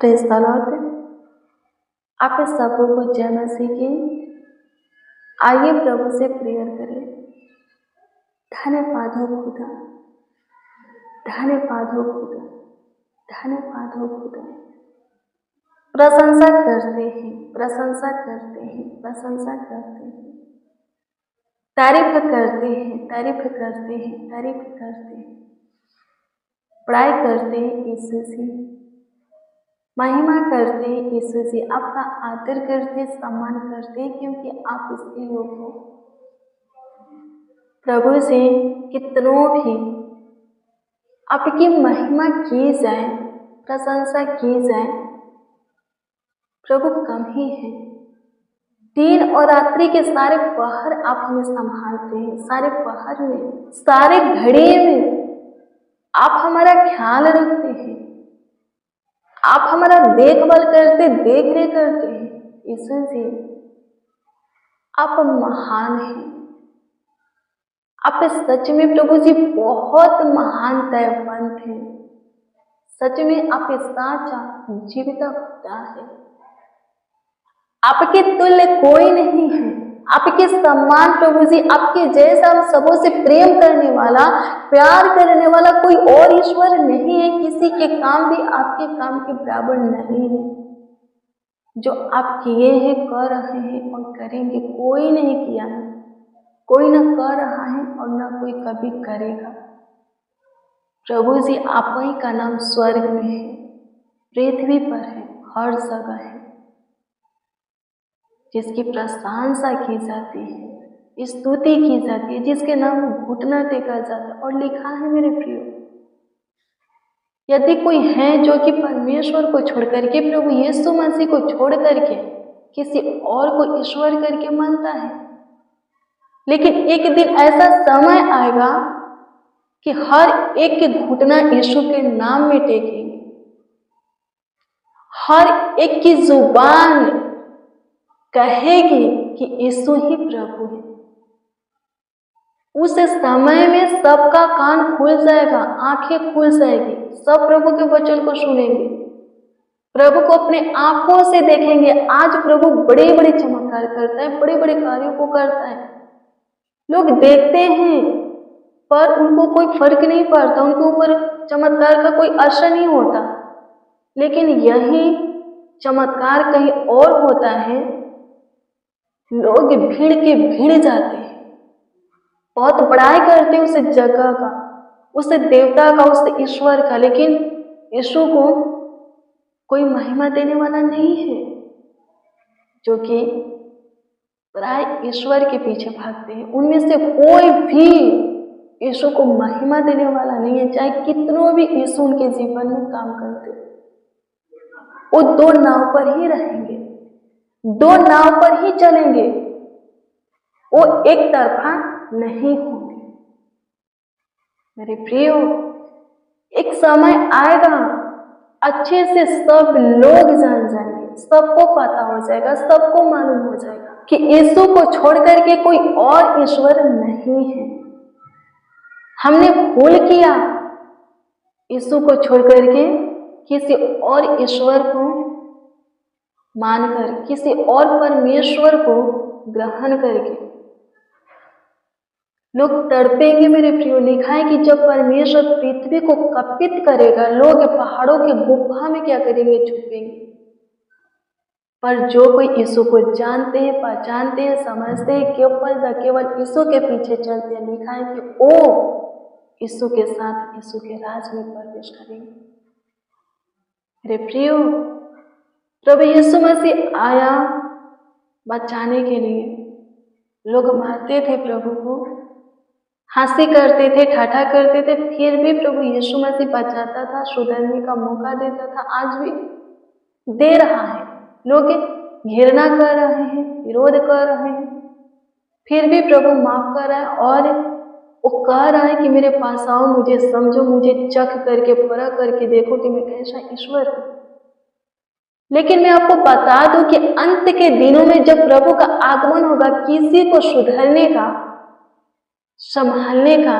Praise the Lord. आप इस सबों को जय मसीह की। आइए प्रभु से प्रेयर करें। धन्यवाद हो खुदा, धन्यवाद हो खुदा, धन्यवाद हो खुदा। प्रशंसा करते हैं, प्रशंसा करते हैं, प्रशंसा करते हैं, तारीफ करते हैं, तारीफ करते हैं, तारीफ करते हैं, बड़ाई करते हैं यीशु जी, महिमा करते हैं यीशु जी, आपका आदर करते, सम्मान करते, क्योंकि आप इसके लोग हो। प्रभु से कितनों भी आपकी महिमा की जाए, प्रशंसा की जाए, प्रभु कम ही है। दिन और रात्रि के सारे पहर आप हमें संभालते हैं, सारे पहर में, सारे घड़ी में आप हमारा ख्याल रखते हैं, आप हमारा देखभाल करते, देख रेख करते हैं। यीशु जी, आप महान हैं। आप सच में प्रभु जी बहुत महान दयावंत हैं। सच में आप साचा जीवित खुदा है। आपके तुल्य कोई नहीं है। आपके सम्मान प्रभु जी, आपके जैसा हम सबों से प्रेम करने वाला, प्यार करने वाला कोई और ईश्वर नहीं है। किसी के काम भी आपके काम के बराबर नहीं है। जो आप किए हैं, कर रहे हैं और करेंगे, कोई नहीं किया है, कोई न कर रहा है और न कोई कभी करेगा। प्रभु जी, आप ही का नाम स्वर्ग में है, पृथ्वी पर है, हर जगह है, जिसकी प्रशंसा की जाती है, स्तुति की जाती है, जिसके नाम घुटना टेका जाता है। और लिखा है मेरे प्रियो, यदि कोई है जो कि परमेश्वर को छोड़ करके, प्रभु यीशु मसीह को छोड़ करके किसी और को ईश्वर करके मानता है, लेकिन एक दिन ऐसा समय आएगा कि हर एक के घुटना यीशु के नाम में टेकेंगे, हर एक की जुबान कहेगी कि यीशु ही प्रभु है। उस समय में सबका कान खुल जाएगा, आंखें खुल जाएगी, सब प्रभु के वचन को सुनेंगे, प्रभु को अपने आंखों से देखेंगे। आज प्रभु बड़े बड़े चमत्कार करता है, बड़े बड़े कार्यों को करता है। लोग देखते हैं पर उनको कोई फर्क नहीं पड़ता, उनके ऊपर चमत्कार का कोई असर नहीं होता। लेकिन यही चमत्कार कहीं और होता है, लोग भीड़ के भीड़ जाते हैं, बहुत बड़ाई करते हैं उस जगह का, उस देवता का, उस ईश्वर का, लेकिन यीशु को कोई महिमा देने वाला नहीं है। जो कि प्राय ईश्वर के पीछे भागते हैं, उनमें से कोई भी यीशु को महिमा देने वाला नहीं है, चाहे कितनों भी यीशु उनके जीवन में काम करते। वो दो नाव पर ही रहेंगे, दो नाव पर ही चलेंगे, वो एक तरफा नहीं होंगे। मेरे प्रियो, एक समय आएगा अच्छे से सब लोग जान जाएंगे, सबको पता हो जाएगा, सबको मालूम हो जाएगा कि यीशु को छोड़ करके कोई और ईश्वर नहीं है। हमने भूल किया यीशु को छोड़ करके किसी और ईश्वर को मानकर, किसी और परमेश्वर को ग्रहण करके लोग तड़पेंगे। मेरे प्रियो, लिखा है कि जब परमेश्वर पृथ्वी को कपित करेगा, लोग पहाड़ों के गुफा में क्या करेंगे, छुपेंगे। पर जो कोई यीशु को जानते हैं, पहचानते हैं, समझते हैं, केवल यीशु के पीछे चलते हैं, लिखा है कि वो यीशु के साथ यीशु के राज में प्रवेश करेंगे। मेरे प्रियो, प्रभु यीशु मसीह आया बचाने के लिए। लोग मारते थे प्रभु को, हंसी करते थे, ठाठा करते थे, फिर भी प्रभु यीशु मसीह बचाता था, सुधरने का मौका देता था, आज भी दे रहा है। लोग घृणा कर रहे हैं, विरोध कर रहे हैं, फिर भी प्रभु माफ कर रहा है और वो कह रहा है कि मेरे पास आओ, मुझे समझो, मुझे चख करके, परख करके देखो कि मैं कैसा ईश्वर हूं। लेकिन मैं आपको बता दूं कि अंत के दिनों में जब प्रभु का आगमन होगा, किसी को सुधरने का, संभालने का,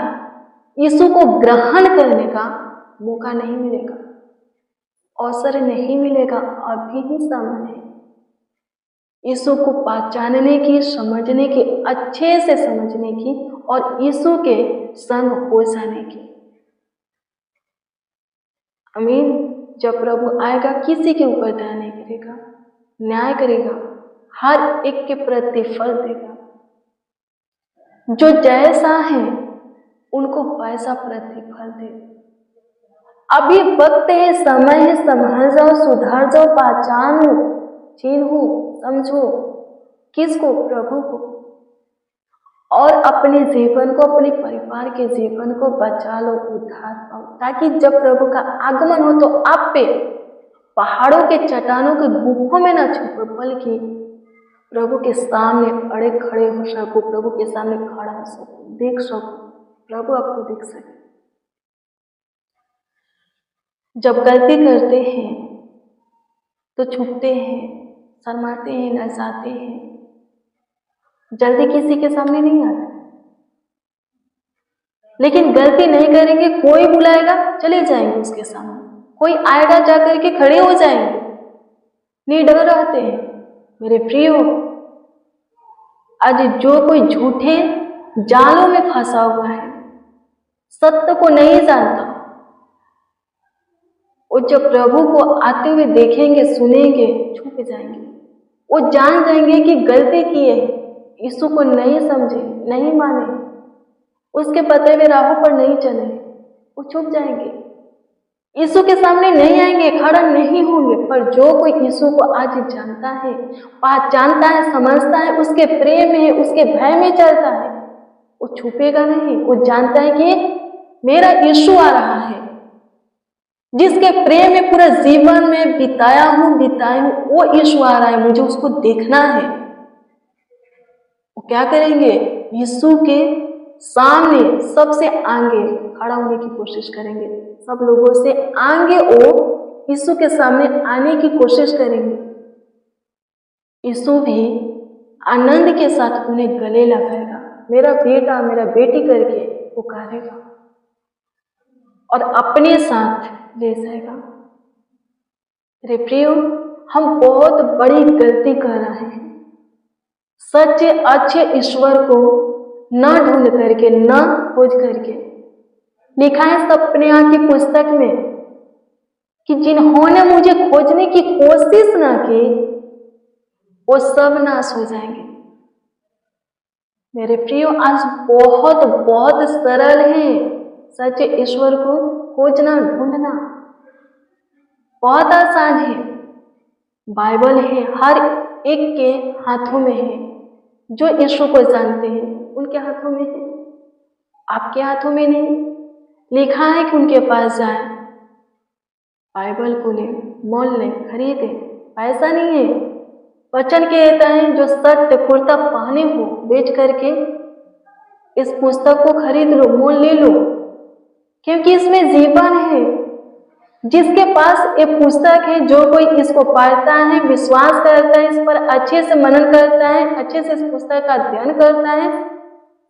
यीशु को ग्रहण करने का मौका नहीं मिलेगा। अवसर नहीं मिलेगा, अभी ही समय है यीशु को पहचानने की, समझने की, अच्छे से समझने की और यीशु के संग हो जाने की। आमीन। जब प्रभु आएगा किसी के ऊपर दया नहीं करेगा, न्याय करेगा, हर एक के प्रतिफल देगा। जो जैसा है उनको वैसा प्रतिफल दे। अभी वक्त है, समय है, संभल जाओ, सुधार जाओ, पहचान लो, चिन्हो, समझो किसको? प्रभु को। और अपने जीवन को, अपने परिवार के जीवन को बचा लो, उद्धार पाओ, ताकि जब प्रभु का आगमन हो तो आप पे पहाड़ों के, चट्टानों के गुफों में ना छुपो, बल्कि प्रभु के सामने अड़े खड़े हो सको, प्रभु के सामने खड़ा हो सको, देख सको, प्रभु आपको देख सके। जब गलती करते हैं तो छुपते हैं, शर्माते हैं, लजाते हैं, जल्दी किसी के सामने नहीं आते। लेकिन गलती नहीं करेंगे, कोई बुलाएगा चले जाएंगे उसके सामने, कोई आएगा जा करके खड़े हो जाएंगे, निडर रहते हैं। मेरे प्रियो, आज जो कोई झूठे जालों में फंसा हुआ है, सत्य को नहीं जानता, वो जब प्रभु को आते हुए देखेंगे, सुनेंगे, छुप जाएंगे। वो जान जाएंगे कि गलती की है, यीशु को नहीं समझे, नहीं माने, उसके पते हुए राहों पर नहीं चले, वो छुप जाएंगे, यीशु के सामने नहीं आएंगे, खड़ा नहीं होंगे। पर जो कोई यीशु को आज जानता है, पहचानता है, समझता है, उसके प्रेम में, उसके भय में चलता है, वो छुपेगा नहीं। वो जानता है कि मेरा यीशु आ रहा है, जिसके प्रेम में पूरा जीवन में बिताया हूं, वो यीशु आ रहा है, मुझे उसको देखना है। वो क्या करेंगे? यीशु के सामने सबसे आगे खड़ा होने की कोशिश करेंगे, सब लोगों से आगे वो यीशु के सामने आने की कोशिश करेंगे। यीशु भी आनंद के साथ उन्हें गले लगाएगा, मेरा बेटा, मेरा बेटी करके पुकारेगा और अपने साथ ले जाएगा। मेरे प्रियो, हम बहुत बड़ी गलती कर रहे हैं, सच्चे अच्छे ईश्वर को न ढूंढ करके, न खोज करके। लिखा है सपने की पुस्तक में कि जिन्होंने मुझे खोजने की कोशिश ना की, वो सब नाश हो जाएंगे। मेरे प्रियो, आज बहुत बहुत सरल है सच्चे ईश्वर को खोजना, ढूंढना बहुत आसान है। बाइबल है, हर एक के हाथों में है। जो यीशु को जानते हैं उनके हाथों में है, आपके हाथों में नहीं। लिखा है कि उनके पास जाए, बाइबल को ले, मोल ले, खरीदे, पैसा नहीं है। वचन कहता है जो सत्य कुर्ता पहने हो, बेच करके इस पुस्तक को खरीद लो, मोल ले लो, क्योंकि इसमें जीवन है। जिसके पास ये पुस्तक है, जो कोई इसको पढ़ता है, विश्वास करता है, इस पर अच्छे से मनन करता है, अच्छे से इस पुस्तक का अध्ययन करता है,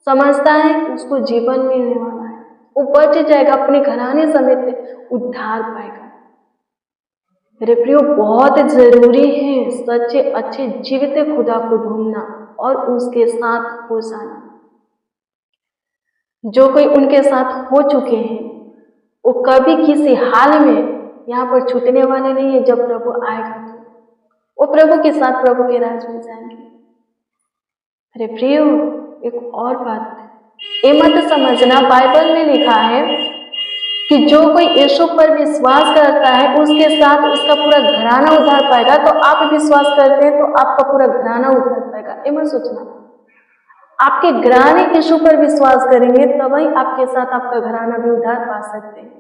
समझता है, उसको जीवन मिलने वाला है, वो बच जाएगा, अपने घराने समेत उद्धार पाएगा। मेरे प्रियो, बहुत जरूरी है सच्चे अच्छे जीवित खुदा को ढूंढना और उसके साथ हो जाना। जो कोई उनके साथ हो चुके हैं वो कभी किसी हाल में यहाँ पर छूटने वाले नहीं है। जब प्रभु आएगा तो वो प्रभु के साथ प्रभु के राज में जाएंगे। अरे प्रियो, एक और बात, ये मत समझना, बाइबल में लिखा है कि जो कोई यीशु पर विश्वास करता है उसके साथ उसका पूरा घराना उद्धार पाएगा। तो आप विश्वास करते हैं तो आपका पूरा घराना उद्धार पाएगा, ये मत सोचना। आपके घराने यीशु पर विश्वास करेंगे तभी आपके साथ आपका घराना भी उद्धार पा सकते हैं।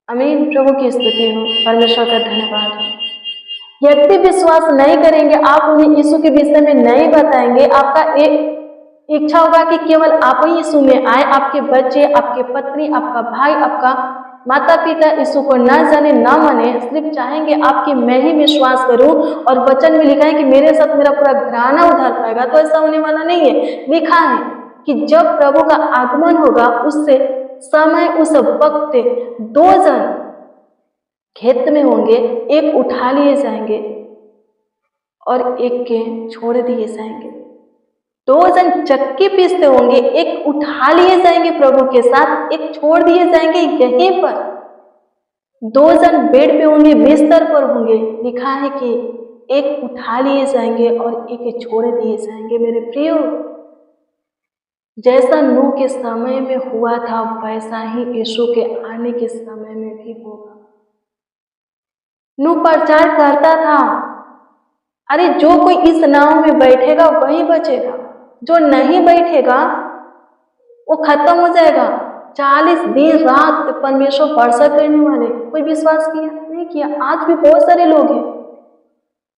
आमीन। प्रभु की स्तुति हो, परमेश्वर का धन्यवाद हो। यदि विश्वास नहीं करेंगे, आप उन्हें यीशु के विषय में नहीं बताएंगे, आपका एक इच्छा होगा कि केवल आप ही यीशु में आए, आपके बच्चे, आपके पत्नी, आपका भाई, आपका माता पिता यीशु को ना जाने, ना माने, सिर्फ चाहेंगे आपकी मैं ही विश्वास करूं और वचन में लिखा है कि मेरे साथ मेरा पूरा घराना उद्धार पाएगा। तो ऐसा होने वाला नहीं है। लिखा है कि जब प्रभु का आगमन होगा उससे समय, उस वक्त 2 जन खेत में होंगे, एक उठा लिए जाएंगे और एक के छोड़ दिए जाएंगे। 2 जन चक्की पीसते होंगे, एक उठा लिए जाएंगे प्रभु के साथ, एक छोड़ दिए जाएंगे यहीं पर। 2 जन बेड पे होंगे, बिस्तर पर होंगे, लिखा है कि एक उठा लिए जाएंगे और एक छोड़ दिए जाएंगे। मेरे प्रियो, जैसा नूह के समय में हुआ था वैसा ही यीशु के आने के समय में भी होगा। नूह प्रचार करता था, अरे जो कोई इस नाव में बैठेगा वही बचेगा, जो नहीं बैठेगा वो खत्म हो जाएगा। 40 दिन रात परमेश्वर वर्षा करने वाले, कोई विश्वास किया? नहीं किया। आज भी बहुत सारे लोग हैं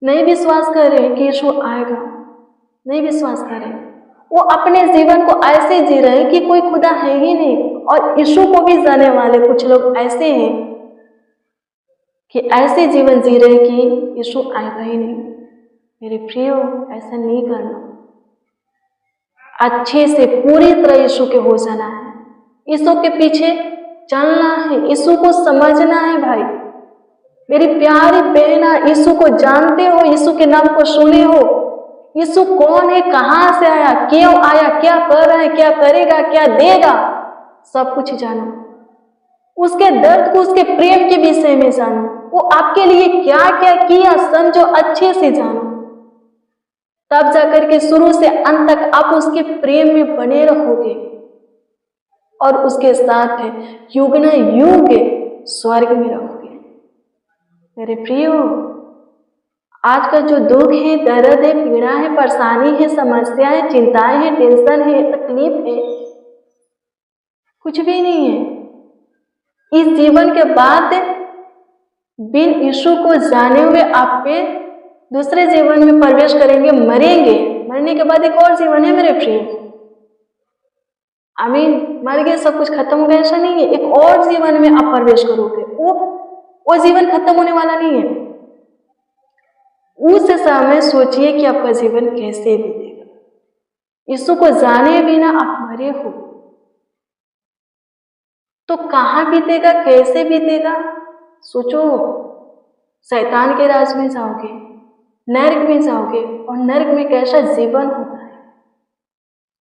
नहीं विश्वास कर रहे कि यीशु आएगा, नहीं विश्वास कर रहे। वो अपने जीवन को ऐसे जी रहे हैं कि कोई खुदा है ही नहीं, और यीशु को भी जाने वाले कुछ लोग ऐसे हैं कि ऐसे जीवन जी रहे कि यीशु आएगा ही नहीं। मेरे प्रियो, ऐसा नहीं करना। अच्छे से पूरी तरह यीशु के हो जाना है, यीशु के पीछे चलना है, यीशु को समझना है। भाई मेरी प्यारी बहना, यीशु को जानते हो, यीशु के नाम को सुने हो, यीशु कौन है, कहां से आया, क्यों आया, क्या कर रहा है, क्या करेगा, क्या देगा, सब कुछ जानो। उसके दर्द को, उसके प्रेम के विषय में जानो, वो आपके लिए क्या क्या किया समझो, अच्छे से जानो। तब जाकर के शुरू से अंत तक आप उसके प्रेम में बने रहोगे और उसके साथ युग न युग स्वर्ग में रहोगे। मेरे प्रियो, आज का जो दुख है, दर्द है, पीड़ा है, परेशानी है, समस्या है, चिंताएं है, टेंशन है, तकलीफ है, कुछ भी नहीं है। इस जीवन के बाद बिन यीशु को जाने हुए आप पे दूसरे जीवन में प्रवेश करेंगे, मरेंगे। मरने के बाद एक और जीवन है मेरे प्रिय। आमीन। मर गए, सब कुछ खत्म हो गया, ऐसा नहीं है। एक और जीवन में आप प्रवेश करोगे, वो जीवन खत्म होने वाला नहीं है। उस समय सोचिए कि आपका जीवन कैसे बीतेगा। यीशु को जाने बिना आप मरे हो तो कहां बीतेगा, कैसे बीतेगा? सोचो। शैतान के राज में जाओगे, नरक में जाओगे, और नरक में कैसा जीवन होता है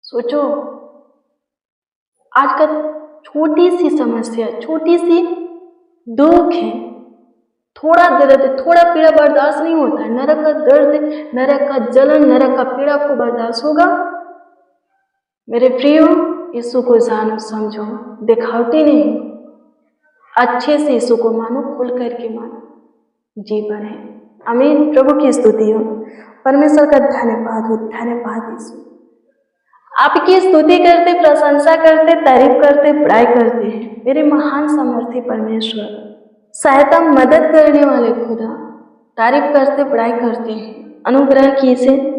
सोचो। आज का छोटी सी समस्या, छोटी सी दुख है, थोड़ा दर्द, थोड़ा पीड़ा बर्दाश्त नहीं होता है। नरक का दर्द, नरक का जलन, नरक का पीड़ा आपको बर्दाश्त होगा? मेरे प्रियो, यीशु को जानो, समझो, दिखावटी नहीं, अच्छे से यीशु को मानो, खुल करके मानो, जीवन है। आमीन। प्रभु की स्तुति हो, परमेश्वर का धन्यवाद हो। धन्यवाद यीशु, आपकी स्तुति करते, प्रशंसा करते, तारीफ करते, बड़ाई करते हैं। मेरे महान सामर्थी परमेश्वर, सहायता मदद करने वाले खुदा, तारीफ करते, बड़ाई करते हैं। अनुग्रह कीजिए,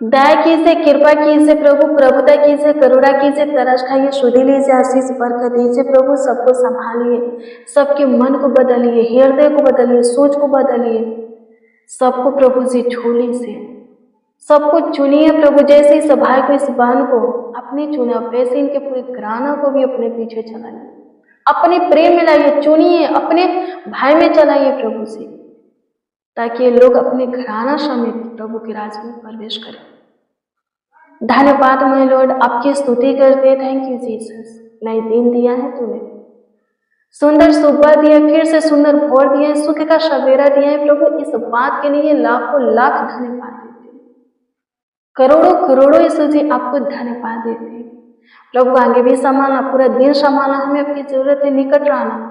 दया कीजिए, कृपा कीजिए प्रभु, प्रभुता कीजिए, करुणा कीजिए, तरस खाइए, शुद्धि लीजिए, आशीष बरकत दीजिए प्रभु। सबको संभालिए, सबके मन को बदलिए, हृदय को बदलिए, सोच को बदलिए, सबको प्रभु जी झोली से सबको चुनिए प्रभु। जैसे इस भाई को, इस बहन को अपने चुना, वैसे इनके पूरे घराना को भी अपने पीछे चलाइए, अपने प्रेम में लाइए, चुनिए, अपने भाई में चलाइए प्रभु जी, ताकि ये लोग अपने घराना समेत प्रभु के राज में प्रवेश करें। धन्यवाद माय लॉर्ड, आपकी स्तुति करते। Thank you Jesus. नई दिन दिया है तूने, सुंदर सुबह दिया, फिर से सुंदर भोर दिया है, सुख का सवेरा दिया है प्रभु। इस बात के लिए लाखों लाख धन्यवाद देते हैं, करोड़ों करोड़ों यीशु जी आपको धन्यवाद देते हैं प्रभु। आगे भी संभालना, पूरा दिन संभालना, हमें आपकी जरूरत है, निकट रहना,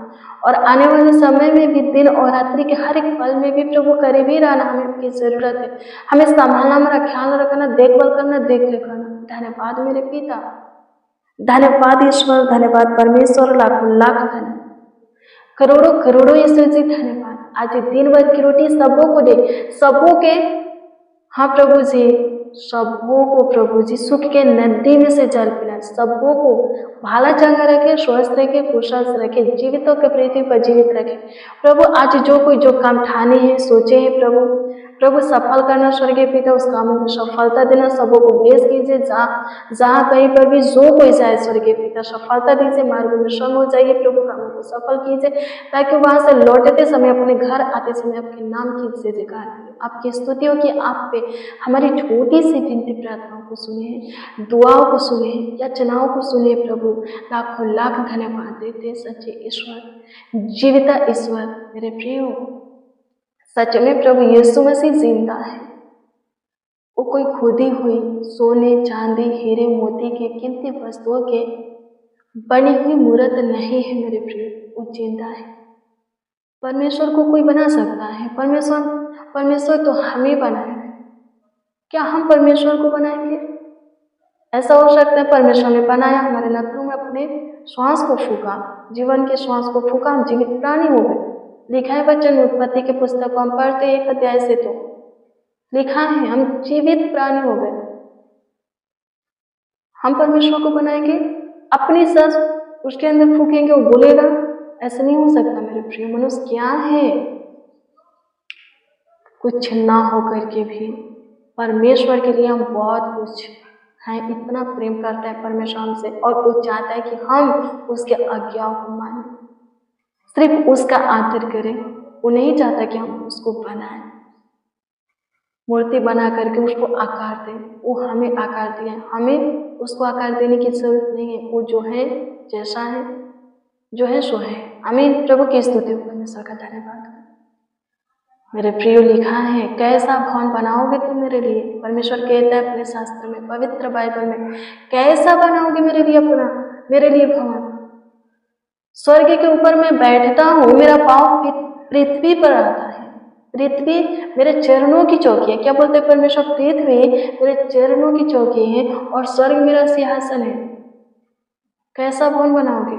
और आने वाले समय में भी, दिन और रात्रि के हर एक पल में भी प्रभु करीब ही रहना, हमें आपकी जरूरत है। हमें संभालना, हमारा ख्याल रखना, देखभाल करना, देख रेख करना। धन्यवाद मेरे पिता, धन्यवाद ईश्वर, धन्यवाद परमेश्वर, लाखों लाख धन्यवाद, करोड़ों करोड़ों यीशु जी धन्यवाद। आज दिन भर की रोटी सबों को दे, सबों के, हाँ प्रभु जी, सबों को प्रभु जी सुख के नदी में से जल पिलाए, सबों को भाला चंगा रखे, स्वस्थ रखे, कुशल रखे, जीवितों के पृथ्वी पर जीवित रखे प्रभु। आज जो कोई जो काम ठाने हैं, सोचे हैं प्रभु, प्रभु सफल करना स्वर्गीय पिता, उस कामों में सफलता देना, सबों को ब्लेस कीजिए। जहाँ जहाँ कहीं पर भी जो कोई जाए स्वर्गीय पिता सफलता दीजिए, मार्ग में संग हो जाइए प्रभु, कामों को सफल कीजिए, ताकि वहां से लौटते समय अपने घर आते समय आपके नाम की जय जयकार करें, आपकी स्तुतियों की आप पे हमारी छोटी सी विनती प्रार्थनाओं को सुने, दुआओं को सुने, याचनाओं को सुने प्रभु। लाखों लाख धन्यवाद देते सच्चे ईश्वर, जीविता ईश्वर मेरे प्रियो। सच में प्रभु यीशु मसीह जिंदा है। वो कोई खुदी हुई सोने चांदी हीरे मोती के कीमती वस्तुओं के बनी हुई मूर्त नहीं है मेरे प्रिय, वो जिंदा है। परमेश्वर को कोई बना सकता है? परमेश्वर तो हमें बनाया है। क्या हम परमेश्वर को बनाएंगे? ऐसा हो सकता है परमेश्वर ने बनाया, हमारे नथनों में अपने श्वास को फूका, जीवन के श्वास को फूका, हम जीवित प्राणी हो गए। लिखा है वचन उत्पत्ति के पुस्तक को हम पढ़ते 1 अध्याय से, तो लिखा है हम जीवित प्राणी हो गए। हम परमेश्वर को बनाएंगे, अपनी सांस उसके अंदर फूकेंगे, वो बोलेगा? ऐसा नहीं हो सकता मेरे प्रिय। मनुष्य क्या है, कुछ ना हो करके भी परमेश्वर के लिए हम बहुत कुछ हैं। इतना प्रेम करता है परमेश्वर हमसे, और वो चाहता है कि हम उसके आज्ञाओं को माने, सिर्फ उसका आदर करें। वो नहीं चाहता कि हम उसको बनाएं, मूर्ति बना करके उसको आकार दें। वो हमें आकार दिया है, हमें उसको आकार देने की जरूरत नहीं है। वो जो है, जैसा है, जो है सो है। आमीन। प्रभु की स्तुति हो, परमेश्वर का धन्यवाद। मेरे प्रियो, लिखा है कैसा भवन बनाओगे तुम मेरे लिए? परमेश्वर कहता है अपने शास्त्र में, पवित्र बाइबल में, कैसा बनाओगे मेरे लिए मेरे लिए भवन? स्वर्ग के ऊपर मैं बैठता हूँ, मेरा पाँव पृथ्वी पर आता है। पृथ्वी मेरे चरणों की चौकी है। क्या बोलते हैं परमेश्वर? पृथ्वी मेरे चरणों की चौकी है और स्वर्ग मेरा सिंहासन है। कैसा भवन बनाओगे?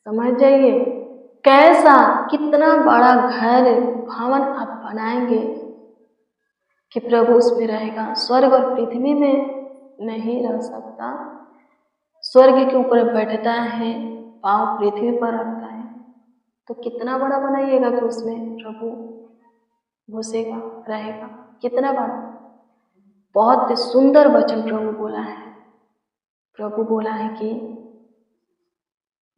समझ जाइए, कैसा, कितना बड़ा घर भवन आप बनाएंगे कि प्रभु उसमें रहेगा। स्वर्ग और पृथ्वी में नहीं रह सकता। स्वर्ग के ऊपर बैठता है, पाँव पृथ्वी पर रखता है, तो कितना बड़ा बनाइएगा कि उसमें प्रभु घुसेगा, रहेगा। कितना बड़ा, बहुत सुंदर वचन प्रभु बोला है। प्रभु बोला है कि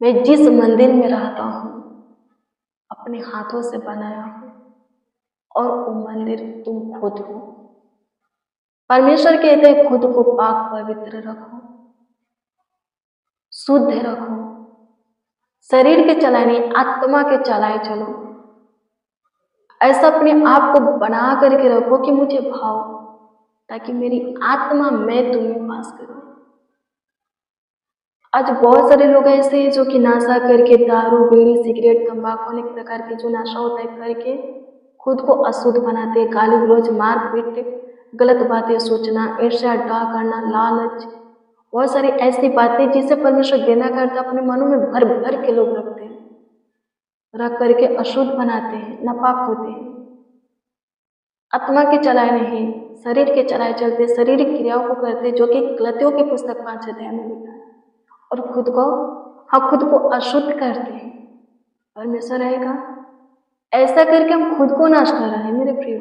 मैं जिस मंदिर में रहता हूँ अपने हाथों से बनाया हूँ, और वो मंदिर तुम खुद हो। परमेश्वर कहते हैं खुद को पाक पवित्र रखो, शुद्ध रखो, शरीर के चलाए नहीं, आत्मा के चलाए चलो। ऐसा अपने आप को बना करके रखो कि मुझे भाओ, ताकि मेरी आत्मा मैं तुम्हें वास करूं। आज बहुत सारे लोग ऐसे हैं जो कि नशा करके, दारू बीड़ी सिगरेट तंबाकू अनेक प्रकार के जो नशा होता है करके खुद को अशुद्ध बनाते, गाली गलौज मार पीट, गलत बातें सोचना, ईर्ष्या डा करना, लालच, बहुत सारी ऐसी बातें जिसे परमेश्वर देना करता अपने मनों में भर भर के लोग रखते हैं, रख करके अशुद्ध बनाते हैं, नापाक होते हैं। आत्मा के चलाए नहीं, शरीर के चलाए चलते, शारीरिक क्रियाओं को करते, जो कि गलतियों की पुस्तक 5 अध्याय में लिखा है, और खुद को अशुद्ध करते हैं। परमेश्वर रहेगा, ऐसा करके हम खुद को नाश कर रहे हैं मेरे प्रियो।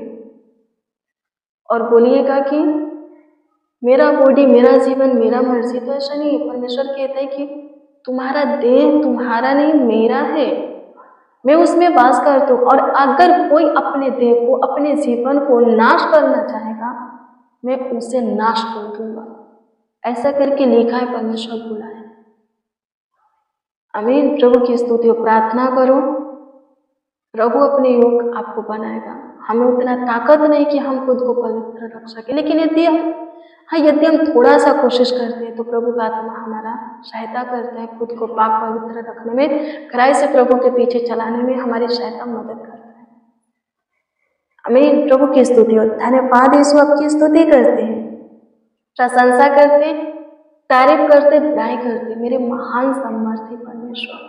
और बोलिएगा कि मेरा बॉडी, मेरा जीवन, मेरा मर्जी, तो ऐसा नहीं है। परमेश्वर कहता है कि तुम्हारा देह तुम्हारा नहीं, मेरा है, मैं उसमें वास करता हूँ। और अगर कोई अपने देह को, अपने जीवन को नाश करना चाहेगा, मैं उसे नाश कर दूंगा। ऐसा करके लिखा है, परमेश्वर बोला है। आमीन। प्रभु की स्तुति हो, प्रार्थना करो, प्रभु अपने योग आपको बनाएगा। हमें उतना ताकत नहीं कि हम खुद को पवित्र रख सके, लेकिन यदि हम थोड़ा सा कोशिश करते हैं तो प्रभु का आत्मा हमारा सहायता करता है खुद को पाक पवित्र रखने में, खराई से प्रभु के पीछे चलाने में हमारी सहायता मदद करता है। आमीन। प्रभु की स्तुति हो, धन्यवाद यीशु, आपकी स्तुति करते हैं, प्रशंसा करते, तारीफ करते, बड़ाई करते। मेरे महान सामर्थी परमेश्वर,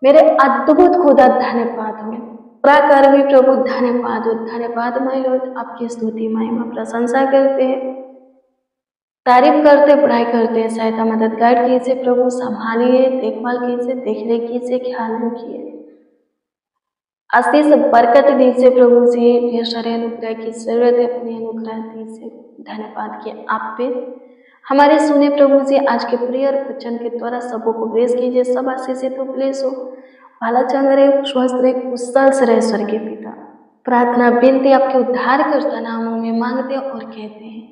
मेरे अद्भुत खुदा, धन्यवाद हो। पराक्रमी प्रभु, धन्यवाद हो, धन्यवाद माय लॉर्ड। आपकी स्तुति महिमा प्रशंसा करते हैं, तारीफ करते, पढ़ाई करते हैं। सहायता मददगार कीजिए प्रभु, संभालिए, देखभाल कीजिए, देख रेख कीजिए, ख्याल रखिए। आशीष बरकत दीजिए प्रभु जी। ढेर सारे अनुग्रह की जरूरत है, अपने अनुग्रह दीजिए। धन्यवाद कि आप पे हमारे सुने प्रभु जी। आज के प्रिय वचन के द्वारा सबों को ब्लेस कीजिए, सब आशीषित हो, ब्लेस हो, भला चंग रहे, स्वस्थ रहे, कुशल से रहे स्वर्गीय पिता। प्रार्थना विनती आपके उद्धार करता नामों में मांगते और कहते हैं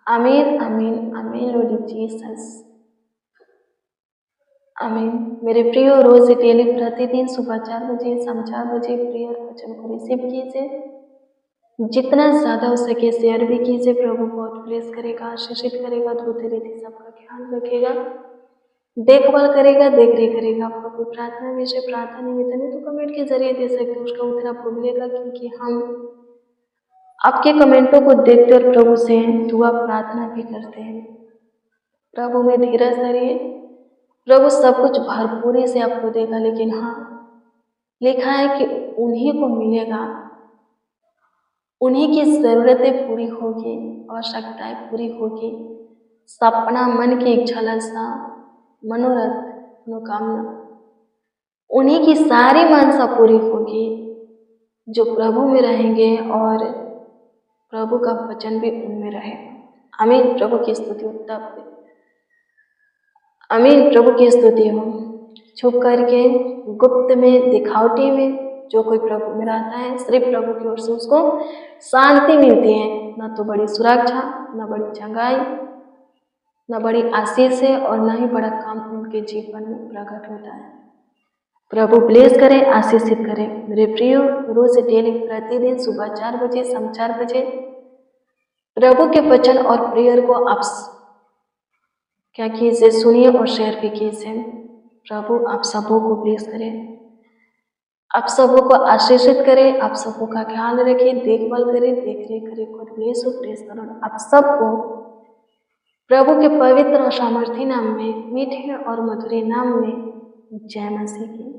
आमीन आमीन आमीन। लॉर्ड जीसस आमीन। मेरे प्रिय रोज डेली प्रतिदिन सुबह 4 बजे, शाम 4 बजे प्रिय वचन को रिसीव कीजिए। जितना ज्यादा हो सके शेयर भी कीजिए। प्रभु बहुत ब्लेस करेगा, आशीषित करेगा, धोते रहते सबका ख्याल रखेगा, देखभाल करेगा, देख रेख करेगा। आपका कोई प्रार्थना विषय, प्रार्थना निवेदन है तो कमेंट के जरिए दे सकते हो, उसका उत्तर आपको मिलेगा, क्योंकि हम आपके कमेंटों को देखते और प्रभु से दुआ प्रार्थना भी करते हैं। प्रभु में धीरज धरिए, प्रभु सब कुछ भरपूरी से आपको देगा। लेकिन हाँ, लिखा है कि उन्हीं को मिलेगा, उन्हीं की जरूरतें पूरी होगी, आवश्यकताएं पूरी होगी, सपना, मन की इच्छा, लालसा, मनोरथ, मनोकामना, उन्हीं की सारी मानसा पूरी होगी जो प्रभु में रहेंगे और प्रभु का वचन भी उनमें रहेगा। आमीन। प्रभु की स्तुति हो, तब आमीन। प्रभु की स्तुति हो। छुप करके, गुप्त में, दिखावटी में जो कोई प्रभु में रहता है, सिर्फ प्रभु की ओर से उसको शांति मिलती है। न तो बड़ी सुरक्षा, न बड़ी चंगाई, न बड़ी आशीष है, और न ही बड़ा काम उनके जीवन में प्रकट होता है। प्रभु ब्लेस करे, आशीषित करे। मेरे प्रियो, रोज डेली प्रतिदिन सुबह 4 बजे, शाम 4 बजे प्रभु के वचन और प्रेयर को आप क्या कीजिए, सुनिए और शेयर भी कीजिए। प्रभु आप सबों को ब्लेस करे, आप सबों को आशीषित करे, आप सबों का ख्याल रखे, देखभाल करे, देख रेख करे। गॉड ब्लेस हो, ब्लेस करो आप सबको प्रभु के पवित्र और सामर्थी नाम में, मीठे और मधुरे नाम में। जय मसीह की।